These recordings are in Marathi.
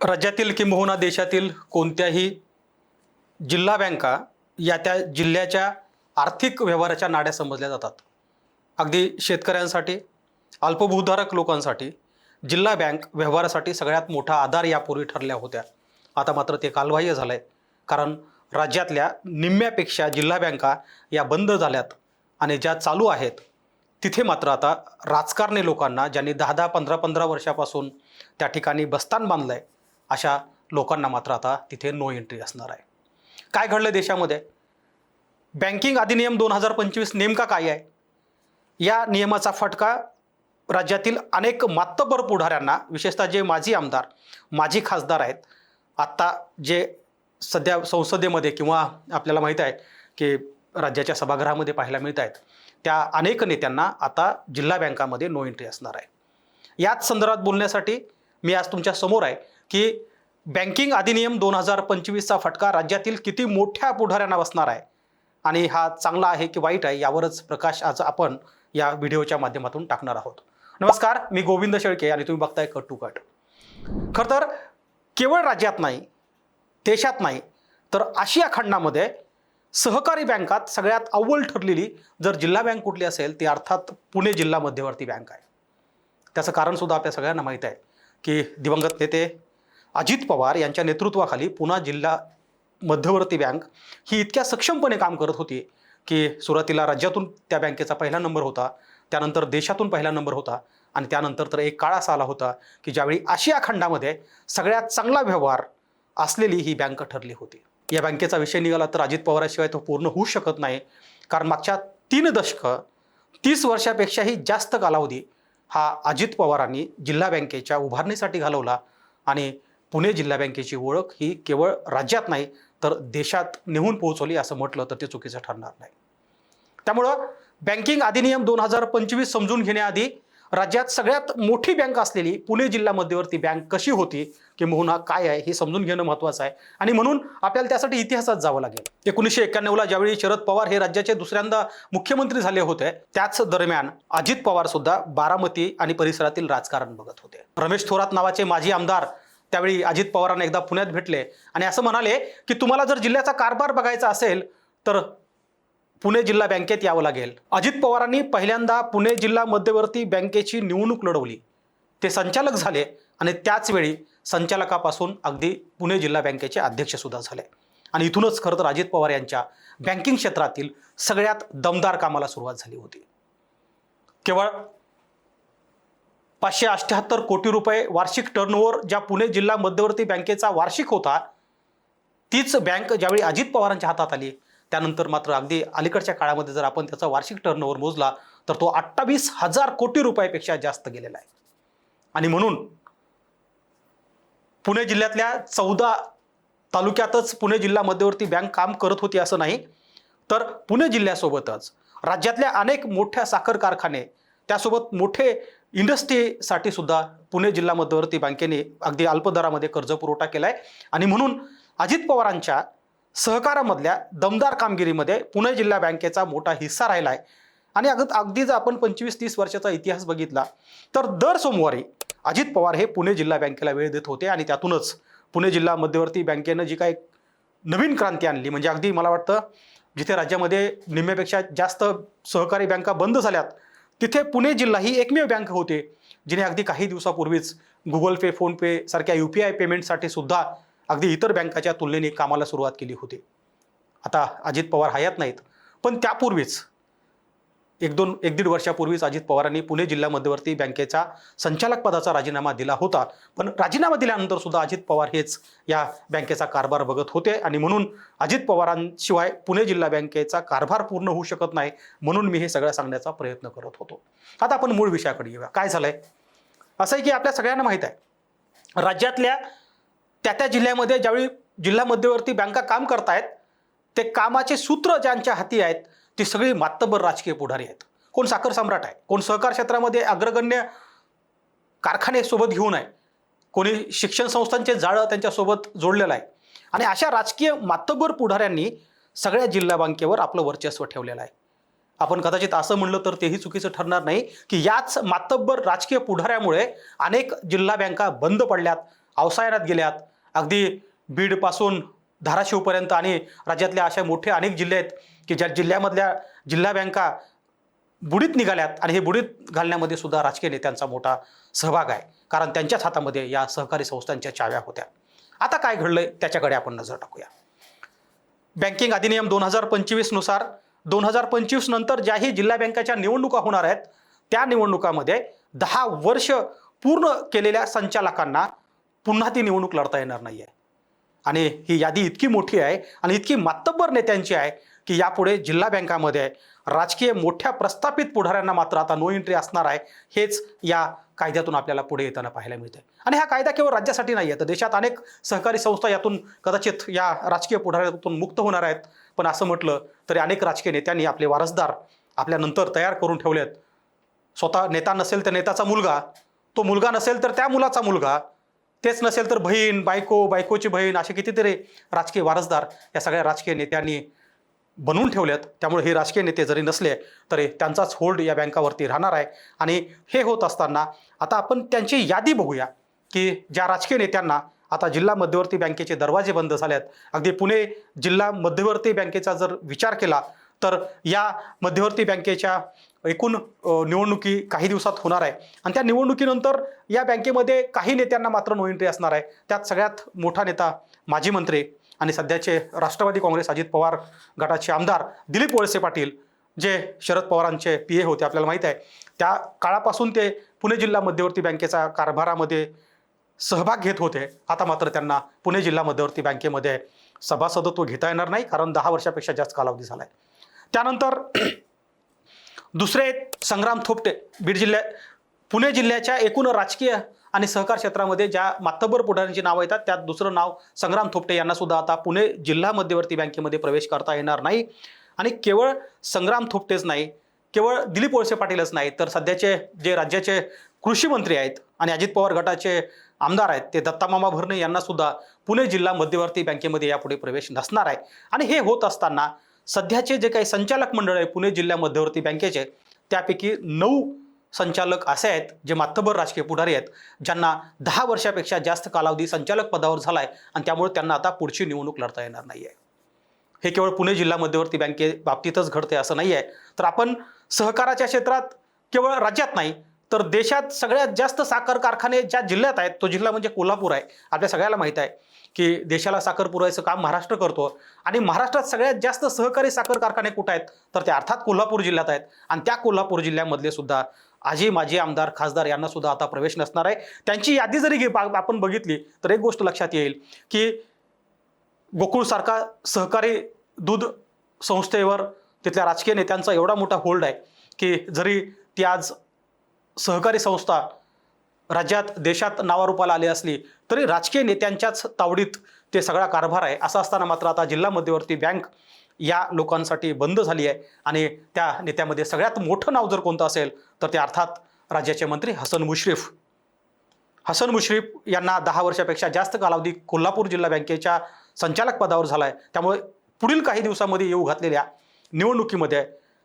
राज्यातील किंबहुना देशातील कोणत्याही जिल्हा बँका या त्या जिल्ह्याच्या आर्थिक व्यवहाराच्या नाड्या समजल्या जातात. अगदी शेतकऱ्यांसाठी, अल्पभूधारक लोकांसाठी जिल्हा बँक व्यवहारासाठी सगळ्यात मोठा आधार यापूर्वी ठरल्या होत्या. आता मात्र ते कालबाह्य झालं आहे, कारण राज्यातल्या निम्म्यापेक्षा जिल्हा बँका या बंद झाल्यात आणि ज्या चालू आहेत तिथे मात्र आता राजकारणी लोकांना, ज्यांनी 10-10, 15-15 वर्षापासून त्या ठिकाणी बस्तान बांधलं आहे, अशा लोकांना मात्र आता तिथे नो एंट्री असणार आहे. काय घडलं देशामध्ये? बँकिंग अधिनियम 2025 नेमका काय आहे? या नियमाचा फटका राज्यातील अनेक मातब्बर पुढाऱ्यांना, विशेषतः जे माजी आमदार, माजी खासदार आहेत, आत्ता जे सध्या संसदेमध्ये किंवा आपल्याला माहीत आहे की राज्याच्या सभागृहामध्ये पाहायला मिळत आहेत, त्या अनेक नेत्यांना आता जिल्हा बँकामध्ये नो एंट्री असणार आहे. याच संदर्भात बोलण्यासाठी मी आज तुमच्या समोर आहे की बँकिंग अधिनियम 2025चा फटका राज्यातील किती मोठ्या पुढाऱ्यांना बसणार आहे आणि हा चांगला आहे की वाईट आहे, यावरच प्रकाश आज आपण या व्हिडिओच्या माध्यमातून टाकणार आहोत. नमस्कार, मी गोविंद शेळके आणि तुम्ही बघताय कट टू कट. खरं तर केवळ राज्यात नाही, देशात नाही, तर आशिया खंडामध्ये सहकारी बँकात सगळ्यात अव्वल ठरलेली जर जिल्हा बँक कुठली असेल ती अर्थात पुणे जिल्हा मध्यवर्ती बँक आहे. त्याचं कारणसुद्धा आपल्या सगळ्यांना माहीत आहे की दिवंगत नेते अजित पवार यांच्या नेतृत्वाखाली पुणे जिल्हा मध्यवर्ती बँक ही इतक्या सक्षमपणे काम करत होती की सुरुवातीला राज्यातून त्या बँकेचा पहिला नंबर होता, त्यानंतर देशातून पहिला नंबर होता आणि त्यानंतर तर एक काळ असा आला होता की ज्यावेळी आशिया खंडामध्ये सगळ्यात चांगला व्यवहार असलेली ही बँक ठरली होती. या बँकेचा विषय निघाला तर अजित पवाराशिवाय तो पूर्ण होऊ शकत नाही, कारण मागच्या 3 दशकं 30 वर्षापेक्षाही जास्त कालावधी हा अजित पवारांनी जिल्हा बँकेच्या उभारणीसाठी घालवला आणि पुणे जिल्हा बँकेची ओळख ही केवळ राज्यात नाही तर देशात नेऊन पोहोचवली असं म्हटलं तर ते चुकीचं ठरणार नाही. त्यामुळं बँकिंग अधिनियम 2025 समजून घेण्याआधी राज्यात सगळ्यात मोठी बँक असलेली पुणे जिल्हा मध्यवर्ती बँक कशी होती, किंबहुना काय आहे, हे समजून घेणं महत्त्वाचं आहे आणि म्हणून आपल्याला त्यासाठी इतिहासात जावं लागेल. 1991ला ज्यावेळी शरद पवार हे राज्याचे दुसऱ्यांदा मुख्यमंत्री झाले होते, त्याच दरम्यान अजित पवार सुद्धा बारामती आणि परिसरातील राजकारण बघत होते. रमेश थोरात नावाचे माजी आमदार त्यावेळी अजित पवारांना एकदा पुण्यात भेटले आणि असं म्हणाले की तुम्हाला जर जिल्ह्याचा कारभार बघायचा असेल तर पुणे जिल्हा बँकेत यावं लागेल. अजित पवारांनी पहिल्यांदा पुणे जिल्हा मध्यवर्ती बँकेची निवडणूक लढवली, ते संचालक झाले आणि त्याच वेळी संचालकापासून अगदी पुणे जिल्हा बँकेचे अध्यक्ष सुद्धा झाले आणि इथूनच खरं तर अजित पवार यांच्या बँकिंग क्षेत्रातील सगळ्यात दमदार कामाला सुरुवात झाली होती. केवळ 578 कोटी रुपये वार्षिक टर्नओव्हर ज्या पुणे जिल्हा मध्यवर्ती बँकेचा वार्षिक होता, तीच बँक ज्यावेळी अजित पवारांच्या हातात आली त्यानंतर मात्र अगदी अलीकडच्या काळामध्ये जर आपण त्याचा वार्षिक टर्नओव्हर मोजला तर तो 28,000 कोटी रुपयापेक्षा जास्त गेलेला आहे. आणि म्हणून पुणे जिल्ह्यातल्या 14 तालुक्यातच पुणे जिल्हा मध्यवर्ती बँक काम करत होती असं नाही, तर पुणे जिल्ह्यासोबतच राज्यातल्या अनेक मोठ्या साखर कारखाने, त्यासोबत मोठे इंडस्ट्रीसाठी सुद्धा पुणे जिल्हा मध्यवर्ती बँकेने अगदी अल्प दरामध्ये कर्ज पुरवठा केला आहे. आणि म्हणून अजित पवारांच्या सहकारामधल्या दमदार कामगिरीमध्ये पुणे जिल्हा बँकेचा मोठा हिस्सा राहिला आहे. आणि अगदी जर आपण 25-30 वर्षाचा इतिहास बघितला तर दर सोमवारी अजित पवार हे पुणे जिल्हा बँकेला वेळ देत होते आणि त्यातूनच पुणे जिल्हा मध्यवर्ती बँकेनं जी काही नवीन क्रांती आणली, म्हणजे अगदी मला वाटतं जिथे राज्यामध्ये निम्म्यापेक्षा जास्त सहकारी बँका बंद झाल्यात तिथे पुणे जिल्हा ही एकमेव बँक होते जिने अगदी काही दिवसापूर्वीच गुगल पे, फोनपे सारख्या UPI पेमेंटसाठी सुद्धा अगदी इतर बँकाच्या तुलनेने कामाला सुरुवात केली होती. आता अजित पवार हयात नाहीत, पण त्यापूर्वीच 1-1.5 वर्षापूर्वीच अजित पवारांनी पुणे जिल्हा मध्यवर्ती बँकेचा संचालक पदाचा राजीनामा दिला होता. पण राजीनामा दिल्यानंतर सुद्धा अजित पवार हेच या बँकेचा कारभार बघत होते आणि म्हणून अजित पवारांशिवाय पुणे जिल्हा बँकेचा कारभार पूर्ण होऊ शकत नाही, म्हणून मी हे सगळं सांगण्याचा प्रयत्न करत होतो. आता आपण मूळ विषयाकडे येऊया. काय झालंय असं आहे की आपल्या सगळ्यांना माहीत आहे, राज्यातल्या त्या जिल्ह्यामध्ये ज्यावेळी जिल्हा मध्यवर्ती बँका काम करतायत ते कामाचे सूत्र ज्यांच्या हाती आहेत ती सगळी मातब्बर राजकीय पुढारी आहेत. कोण साखर सम्राट आहे, कोण सहकार क्षेत्रामध्ये अग्रगण्य कारखाने सोबत घेऊन आहे, कोणी शिक्षण संस्थांचे जाळं त्यांच्यासोबत जोडलेलं आहे. आणि अशा राजकीय मातब्बर पुढाऱ्यांनी सगळ्या जिल्हा बँकेवर आपलं वर्चस्व ठेवलेलं आहे. आपण कदाचित असं म्हणलं तर तेही चुकीचं ठरणार नाही की याच मातब्बर राजकीय पुढाऱ्यामुळे अनेक जिल्हा बँका बंद पडल्यात अवसायात गेल्यात. अगदी बीडपासून धाराशिवपर्यंत आणि राज्यातल्या अशा मोठे अनेक जिल्हे आहेत की ज्या जिल्ह्यामधल्या जिल्हा बँका बुडीत निघाल्यात आणि हे बुडीत घालण्यामध्ये सुद्धा राजकीय नेत्यांचा मोठा सहभाग आहे, कारण त्यांच्याच हातामध्ये या सहकारी संस्थांच्या चाव्या होत्या. आता काय घडलंय त्याच्याकडे आपण नजर टाकूया. बँकिंग अधिनियम 2025 नुसार 2025 नंतर ज्याही जिल्हा बँकाच्या निवडणुका होणार आहेत त्या निवडणुकामध्ये 10 वर्ष पूर्ण केलेल्या संचालकांना पुन्हा ती निवडणूक लढता येणार नाही आहे. आणि ही यादी इतकी मोठी आहे आणि इतकी मातब्बर नेत्यांची आहे की यापुढे जिल्हा बँकामध्ये राजकीय मोठ्या प्रस्थापित पुढाऱ्यांना मात्र आता नो एंट्री असणार आहे. हेच या कायद्यातून आपल्याला पुढे येताना पाहायला मिळते. आणि हा कायदा केवळ राज्यासाठी नाही आहे, तर देशात अनेक सहकारी संस्था यातून कदाचित या राजकीय पुढाऱ्यातून मुक्त होणार आहेत. पण असं म्हटलं तरी अनेक राजकीय नेत्यांनी आपले वारसदार आपल्यानंतर तयार करून ठेवलेत. स्वतः नेता नसेल तर नेत्याचा मुलगा, तो मुलगा नसेल तर त्या मुलाचा मुलगा, तेच नसेल तर बहीण, बायको, बायकोची बहीण, असे कितीतरी राजकीय वारसदार या सगळ्या राजकीय नेत्यांनी बनवून ठेवलेत. त्यामुळे हे राजकीय नेते जरी नसले तरी त्यांचाच होल्ड या बँकावरती राहणार आहे. आणि हे होत असताना आता आपण त्यांची यादी बघूया की ज्या राजकीय नेत्यांना आता जिल्हा मध्यवर्ती बँकेचे दरवाजे बंद झाले आहेत. अगदी पुणे जिल्हा मध्यवर्ती बँकेचा जर विचार केला तर या मध्यवर्ती बँकेच्या एकूण निवडणुकी काही दिवसात होणार आहे आणि त्या निवडणुकीनंतर या बँकेमध्ये काही नेत्यांना मात्र नो एंट्री असणार आहे. त्यात सगळ्यात मोठा नेता माजी मंत्री आणि सध्याचे राष्ट्रवादी काँग्रेस अजित पवार गटाचे आमदार दिलीप वळसे पाटील, जे शरद पवारांचे PA होते, आपल्याला माहीत आहे. त्या काळापासून ते पुणे जिल्हा मध्यवर्ती बँकेचा कारभारामध्ये सहभाग घेत होते. आता मात्र त्यांना पुणे जिल्हा मध्यवर्ती बँकेमध्ये सभासदत्व घेता येणार नाही, कारण 10 वर्षापेक्षा जास्त कालावधी झाला आहे. त्यानंतर दुसरे संग्राम थोपटे, पुणे जिल्ह्याच्या एकूण राजकीय आणि सहकार क्षेत्रामध्ये ज्या मातब्बर पुढाऱ्यांची नावं येतात त्यात दुसरं नाव संग्राम थोपटे यांना सुद्धा आता पुणे जिल्हा मध्यवर्ती बँकेमध्ये प्रवेश करता येणार नाही. आणि केवळ संग्राम थोपटेच नाही, केवळ दिलीप वळसे पाटीलच नाही, तर सध्याचे जे राज्याचे कृषी मंत्री आहेत आणि अजित पवार गटाचे आमदार आहेत ते दत्तामामा भरणे यांना सुद्धा पुणे जिल्हा मध्यवर्ती बँकेमध्ये यापुढे प्रवेश नसणार आहे. आणि हे होत असताना सध्याचे जे काही संचालक मंडळ आहे पुणे जिल्हा मध्यवर्ती बँकेचे, त्यापैकी 9 संचालक असे आहेत जे मातब्बर राजकीय पुढारी आहेत, ज्यांना 10 वर्षापेक्षा जास्त कालावधी संचालक पदावर झाला आहे आणि त्यामुळे त्यांना आता पुढची निवडणूक लढता येणार नाही आहे. हे केवळ पुणे जिल्हा मध्यवर्ती बँकेबाबतीतच घडते असं नाही आहे, तर आपण सहकाराच्या क्षेत्रात केवळ राज्यात नाही तर देशात सगळ्यात जास्त साखर कारखाने ज्या जिल्ह्यात आहेत तो जिल्हा म्हणजे कोल्हापूर आहे. आपल्या सगळ्याला माहीत आहे की देशाला साखर पुरवायचं काम महाराष्ट्र करतो आणि महाराष्ट्रात सगळ्यात जास्त सहकारी साखर कारखाने कुठे आहेत तर ते अर्थात कोल्हापूर जिल्ह्यात आहेत. आणि त्या कोल्हापूर जिल्ह्यामधले सुद्धा आजी माजी आमदार खासदार यांना सुद्धा आता प्रवेश नसणार आहे. त्यांची यादी जरी आपण बघितली तर एक गोष्ट लक्षात येईल की गोकुळसारखा सहकारी दूध संस्थेवर तिथल्या राजकीय नेत्यांचा एवढा मोठा होल्ड आहे की जरी ती आज सहकारी संस्था राज्यात देशात नावारूपाला आली असली तरी राजकीय नेत्यांच्याच तावडीत ते सगळा कारभार आहे. असं असताना मात्र आता जिल्हा मध्यवर्ती बँक या लोकांसाठी बंद झाली आहे. आणि त्या नेत्यामध्ये सगळ्यात मोठं नाव जर कोणतं असेल तर ते अर्थात राज्याचे मंत्री हसन मुश्रीफ. हसन मुश्रीफ यांना 10 वर्षापेक्षा जास्त कालावधी कोल्हापूर जिल्हा बँकेच्या संचालक पदावर झाला आहे. त्यामुळे पुढील काही दिवसामध्ये येऊ घातलेल्या निवडणुकीमध्ये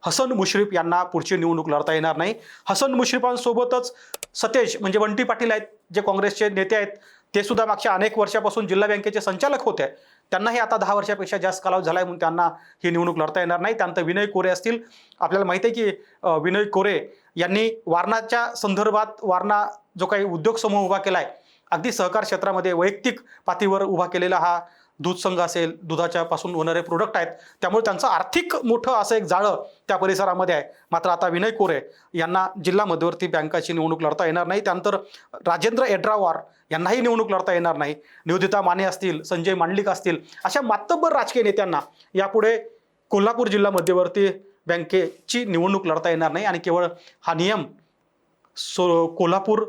हसन मुश्रीफ यांना पुढची निवडणूक लढता येणार नाही. हसन मुश्रीफांसोबतच सतेज म्हणजे बंटी पाटील आहेत, जे काँग्रेसचे नेते आहेत, ते सुद्धा मागच्या अनेक वर्षापासून जिल्हा बँकेचे संचालक होते. त्यांनाही आता 10 वर्षापेक्षा जास्त कालावधी झाला आहे म्हणून त्यांना ही निवडणूक लढता येणार नाही. त्यानंतर विनय कोरे असतील. आपल्याला माहिती आहे की विनय कोरे यांनी वारणाच्या संदर्भात वारणा जो काही उद्योग समूह उभा केला आहे, अगदी सहकार क्षेत्रामध्ये वैयक्तिक पातळीवर उभा केलेला हा दूध संघ असेल, दुधाच्या पासून होणारे प्रोडक्ट आहेत, त्यामुळे त्यांचं आर्थिक मोठं असं एक जाळं त्या परिसरामध्ये आहे. मात्र आता विनय कोरे यांना जिल्हा मध्यवर्ती बँकाची निवडणूक लढता येणार नाही. त्यानंतर राजेंद्र एड्रावार यांनाही निवडणूक लढता येणार नाही. निवेदिता माने असतील, संजय मांडलिक असतील, अशा मातब्बर राजकीय नेत्यांना यापुढे कोल्हापूर जिल्हा मध्यवर्ती बँकेची निवडणूक लढता येणार नाही. आणि केवळ हा नियम कोल्हापूर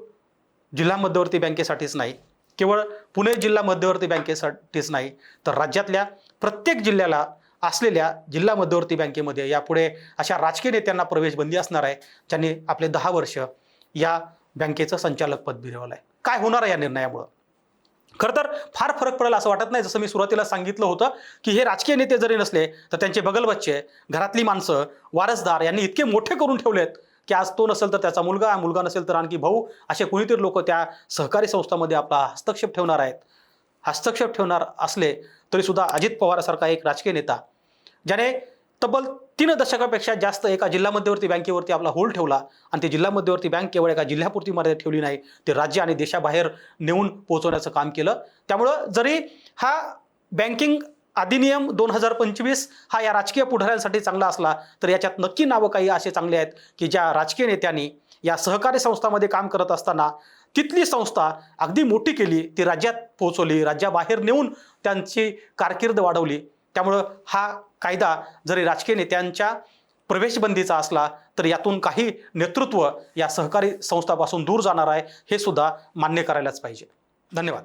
जिल्हा मध्यवर्ती बँकेसाठीच नाही, केवळ पुणे जिल्हा मध्यवर्ती बँकेसाठीच नाही, तर राज्यातल्या प्रत्येक जिल्ह्याला असलेल्या जिल्हा मध्यवर्ती बँकेमध्ये यापुढे अशा राजकीय नेत्यांना प्रवेश बंदी असणार आहे ज्यांनी आपले 10 वर्ष या बँकेचं संचालक पद मिळवलं आहे. काय होणार आहे या निर्णयामुळं? खरं तर फार फरक पडेल असं वाटत नाही. जसं मी सुरुवातीला सांगितलं होतं की हे राजकीय नेते जरी नसले तर त्यांचे बगलबच्चे, घरातली माणसं, वारसदार यांनी इतके मोठे करून ठेवलेत की आज तो नसेल तर त्याचा मुलगा, मुलगा नसेल तर आणखी भाऊ, असे कुणीतरी लोक त्या सहकारी संस्थांमध्ये आपला हस्तक्षेप ठेवणार आहेत. हस्तक्षेप ठेवणार असले तरी सुद्धा अजित पवारासारखा एक राजकीय नेता, ज्याने तब्बल 3 दशकापेक्षा जास्त एका जिल्हा मध्यवर्ती बँकेवरती आपला होल्ड ठेवला आणि ती जिल्हा मध्यवर्ती बँक केवळ एका जिल्ह्यापुरती मर्यादित ठेवली नाही, ते राज्य आणि देशाबाहेर नेऊन पोहोचवण्याचं काम केलं. त्यामुळं जरी हा बँकिंग अधिनियम 2025 हा या राजकीय पुढाऱ्यांसाठी चांगला असला तर याच्यात नक्की नावं काही असे चांगले आहेत की ज्या राजकीय नेत्यांनी या सहकारी संस्थांमध्ये काम करत असताना तिथली संस्था अगदी मोठी केली, ती राज्यात पोहोचवली, राज्याबाहेर नेऊन त्यांची कारकीर्द वाढवली. त्यामुळं हा कायदा जरी राजकीय नेत्यांच्या प्रवेशबंदीचा असला तर यातून काही नेतृत्व या सहकारी संस्थांपासून दूर जाणार आहे, हे सुद्धा मान्य करायलाच पाहिजे. धन्यवाद.